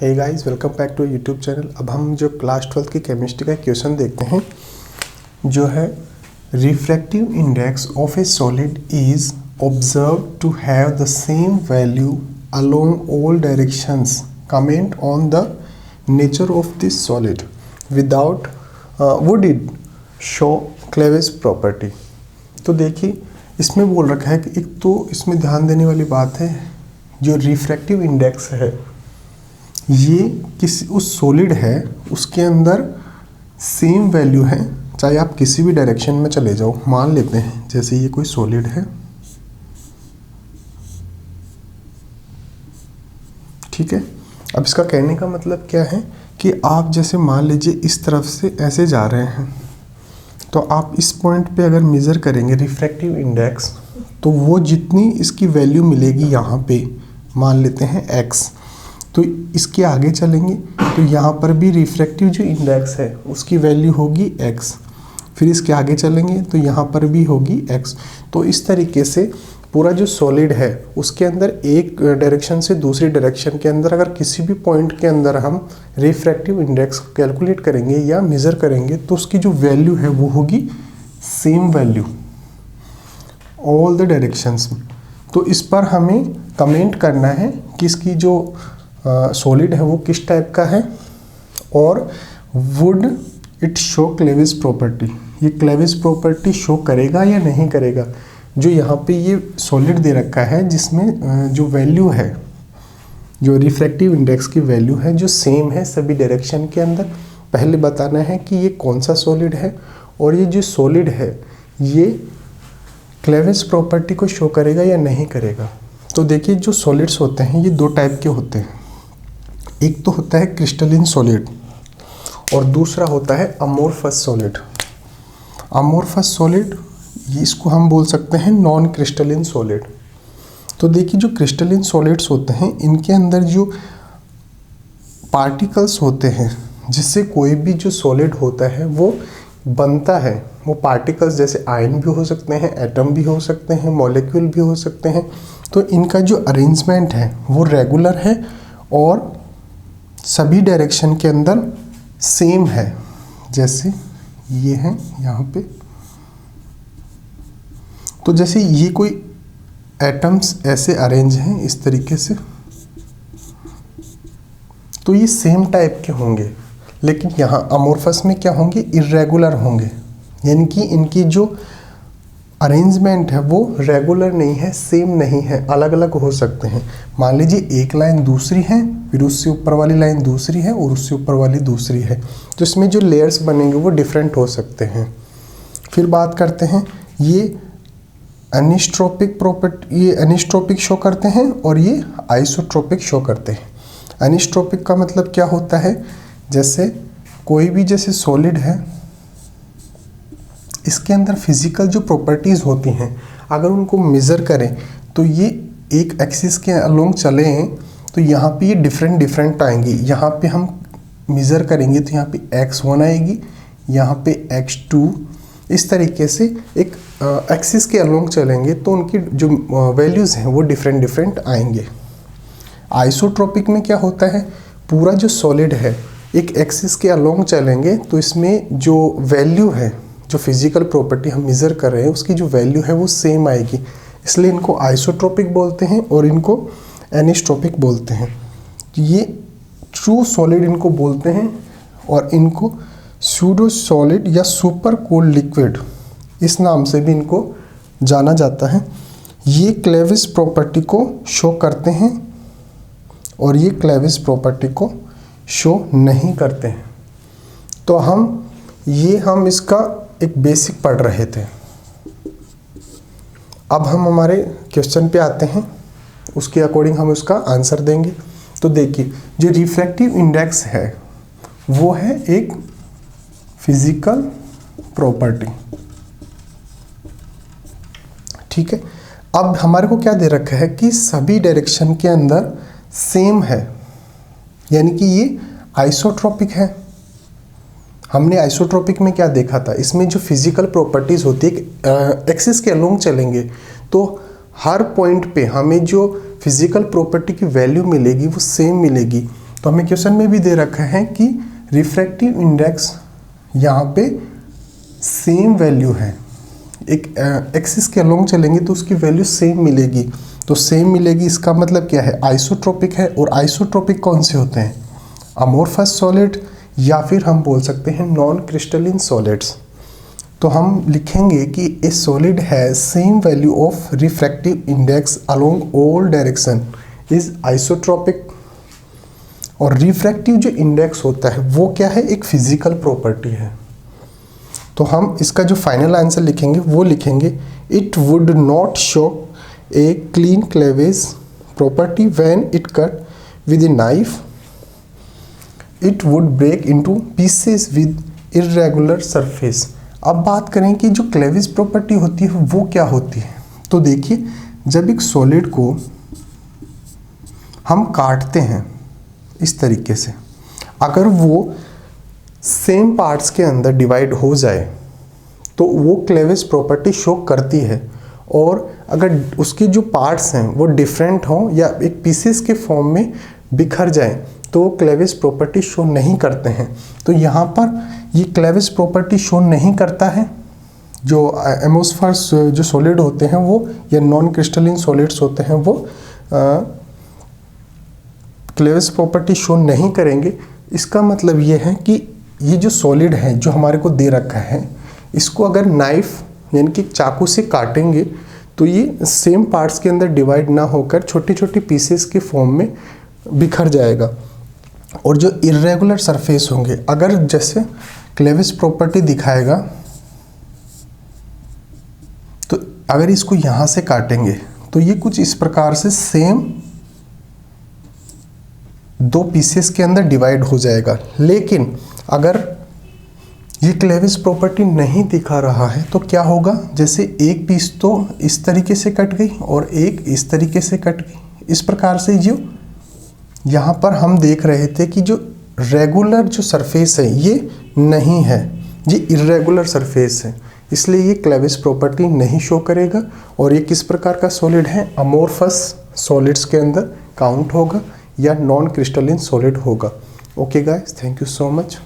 Hey guys, welcome back to YouTube channel. अब हम जो क्लास 12 की केमिस्ट्री का क्वेश्चन देखते हैं, जो है refractive index of a solid is observe to have the same value along all directions. Comment on the nature of this solid without would it show cleavage property. तो देखिए, इसमें बोल रखा है कि एक तो इसमें ध्यान देने वाली बात है, जो रिफ्रैक्टिव इंडेक्स है ये किसी उस सॉलिड है उसके अंदर सेम वैल्यू है, चाहे आप किसी भी डायरेक्शन में चले जाओ। मान लेते हैं जैसे ये कोई सॉलिड है, ठीक है। अब इसका कहने का मतलब क्या है कि आप जैसे मान लीजिए इस तरफ से ऐसे जा रहे हैं, तो आप इस पॉइंट पे अगर मेज़र करेंगे रिफ्रैक्टिव इंडेक्स, तो वो जितनी इसकी वैल्यू मिलेगी यहाँ पे मान लेते हैं x, तो इसके आगे चलेंगे तो यहाँ पर भी रिफ्रैक्टिव जो इंडेक्स है उसकी वैल्यू होगी x, फिर इसके आगे चलेंगे तो यहाँ पर भी होगी x। तो इस तरीके से पूरा जो सॉलिड है उसके अंदर एक डायरेक्शन से दूसरी डायरेक्शन के अंदर अगर किसी भी पॉइंट के अंदर हम रिफ्रैक्टिव इंडेक्स कैलकुलेट करेंगे या मेज़र करेंगे तो उसकी जो वैल्यू है वो होगी same value all the directions. तो इस पर हमें कमेंट करना है कि इसकी जो सॉलिड है वो किस टाइप का है और would it show cleavage property, ये क्लेविस प्रॉपर्टी शो करेगा या नहीं करेगा। जो यहाँ पे ये सॉलिड दे रखा है जिसमें जो वैल्यू है, जो रिफ्रैक्टिव इंडेक्स की वैल्यू है जो सेम है सभी डायरेक्शन के अंदर, पहले बताना है कि ये कौन सा सॉलिड है और ये जो सॉलिड है ये क्लेविस प्रॉपर्टी को शो करेगा या नहीं करेगा। तो देखिए, जो सॉलिड्स होते हैं ये दो टाइप के होते हैं, एक तो होता है क्रिस्टलिन सॉलिड और दूसरा होता है अमोर्फस सॉलिड। अमोर्फस सॉलिड इसको हम बोल सकते हैं नॉन क्रिस्टलिन सॉलिड। तो देखिए, जो क्रिस्टलिन सॉलिड्स होते हैं इनके अंदर जो पार्टिकल्स होते हैं जिससे कोई भी जो सॉलिड होता है वो बनता है, वो पार्टिकल्स जैसे आयन भी हो सकते हैं, एटम भी हो सकते हैं, मॉलिक्यूल भी हो सकते हैं। तो इनका जो अरेंजमेंट है वो रेगुलर है और सभी डायरेक्शन के अंदर सेम है। जैसे ये है यहाँ पे, तो जैसे ये कोई एटम्स ऐसे अरेंज हैं इस तरीके से, तो ये सेम टाइप के होंगे। लेकिन यहाँ अमोर्फस में क्या होंगे, इर्रेगुलर होंगे, यानी कि इनकी जो अरेंजमेंट है वो रेगुलर नहीं है, सेम नहीं है, अलग अलग हो सकते हैं। मान लीजिए एक लाइन दूसरी है, फिर उससे ऊपर वाली लाइन दूसरी है और उससे ऊपर वाली दूसरी है, तो इसमें जो लेयर्स बनेंगे वो डिफरेंट हो सकते हैं। फिर बात करते हैं, ये एनिस्ट्रोपिक प्रॉपर्टी, ये एनिस्ट्रोपिक शो करते हैं और ये आइसोट्रोपिक शो करते हैं। एनिस्ट्रोपिक का मतलब क्या होता है, जैसे कोई भी जैसे सॉलिड है इसके अंदर फिजिकल जो प्रॉपर्टीज़ होती हैं अगर उनको मेज़र करें तो ये एक एक्सिस के अलोंग चलें तो यहाँ पे ये डिफरेंट आएंगी। यहाँ पे हम मेज़र करेंगे तो यहाँ पे x1 आएगी, यहाँ पे x2, इस तरीके से एक एक्सिस के अलोंग चलेंगे तो उनकी जो वैल्यूज़ हैं वो डिफरेंट आएंगे। आइसोट्रोपिक में क्या होता है, पूरा जो सॉलिड है एक एक्सिस के अलोंग चलेंगे तो इसमें जो वैल्यू है, जो फिजिकल प्रॉपर्टी हम मेज़र कर रहे हैं उसकी जो वैल्यू है वो सेम आएगी, इसलिए इनको आइसोट्रोपिक बोलते हैं और इनको एनिस्ट्रोपिक बोलते हैं। तो ये ट्रू सॉलिड इनको बोलते हैं और इनको स्यूडो सॉलिड या सुपर कोल्ड लिक्विड इस नाम से भी इनको जाना जाता है। ये क्लेविस प्रॉपर्टी को शो करते हैं और ये क्लेविस प्रॉपर्टी को शो नहीं करते हैं। तो हम इसका एक बेसिक पढ़ रहे थे। अब हम हमारे क्वेश्चन पे आते हैं, उसके अकॉर्डिंग हम उसका आंसर देंगे। तो देखिए, जो रिफ्रैक्टिव इंडेक्स है वो है एक फिजिकल प्रॉपर्टी, ठीक है। अब हमारे को क्या दे रखा है कि सभी डायरेक्शन के अंदर सेम है, यानी कि ये आइसोट्रोपिक है। हमने आइसोट्रोपिक में क्या देखा था, इसमें जो फिजिकल प्रॉपर्टीज़ होती है एक्सिस के अलोंग चलेंगे तो हर पॉइंट पे हमें जो फिजिकल प्रॉपर्टी की वैल्यू मिलेगी वो सेम मिलेगी। तो हमें क्वेश्चन में भी दे रखा है कि रिफ्रैक्टिव इंडेक्स यहाँ पे सेम वैल्यू है, एक एक्सिस के अलोंग चलेंगे तो उसकी वैल्यू सेम मिलेगी। तो सेम मिलेगी इसका मतलब क्या है, आइसोट्रोपिक है। और आइसोट्रोपिक कौन से होते हैं, अमोर्फस सॉलिड या फिर हम बोल सकते हैं नॉन क्रिस्टलिन सॉलिड्स। तो हम लिखेंगे कि ए solid has same value of refractive index along all direction is isotropic. और रिफ्रैक्टिव जो इंडेक्स होता है वो क्या है, एक फिजिकल प्रॉपर्टी है। तो हम इसका जो फाइनल आंसर लिखेंगे वो लिखेंगे it would not show a clean cleavage property when it cut with a knife, it would break into pieces with irregular surface. अब बात करें कि जो क्लेवेज प्रॉपर्टी होती है वो क्या होती है। तो देखिए, जब एक सॉलिड को हम काटते हैं इस तरीके से, अगर वो सेम पार्ट्स के अंदर डिवाइड हो जाए तो वो क्लेवेज प्रॉपर्टी शो करती है। और अगर उसके जो पार्ट्स हैं वो डिफरेंट हों या एक पीसेस के फॉर्म में बिखर जाएं तो क्लेवेज प्रॉपर्टी शो नहीं करते हैं। तो यहाँ पर ये क्लेवेज प्रॉपर्टी शो नहीं करता है। जो एमोस्फर्स जो सॉलिड होते हैं वो या नॉन क्रिस्टलिन सॉलिड्स होते हैं वो क्लेवेज प्रॉपर्टी शो नहीं करेंगे। इसका मतलब ये है कि ये जो सॉलिड है जो हमारे को दे रखा है, इसको अगर नाइफ यानी कि चाकू से काटेंगे तो ये सेम पार्ट्स के अंदर डिवाइड ना होकर छोटे छोटे पीसेस के फॉर्म में बिखर जाएगा। और जो इर्रेगुलर सरफेस होंगे, अगर जैसे क्लेवेज प्रॉपर्टी दिखाएगा तो अगर इसको यहाँ से काटेंगे तो ये कुछ इस प्रकार से सेम दो पीसेस के अंदर डिवाइड हो जाएगा। लेकिन अगर ये क्लेवेज प्रॉपर्टी नहीं दिखा रहा है तो क्या होगा, जैसे एक पीस तो इस तरीके से कट गई और एक इस तरीके से कट गई। इस प्रकार से जो यहाँ पर हम देख रहे थे कि जो रेगुलर जो सरफेस है ये नहीं है, ये इर्रेगुलर सरफेस है, इसलिए ये क्लेवेज प्रॉपर्टी नहीं शो करेगा। और ये किस प्रकार का सॉलिड है, अमोर्फस सॉलिड्स के अंदर काउंट होगा या नॉन क्रिस्टलिन सॉलिड होगा। Okay guys, thank you so much.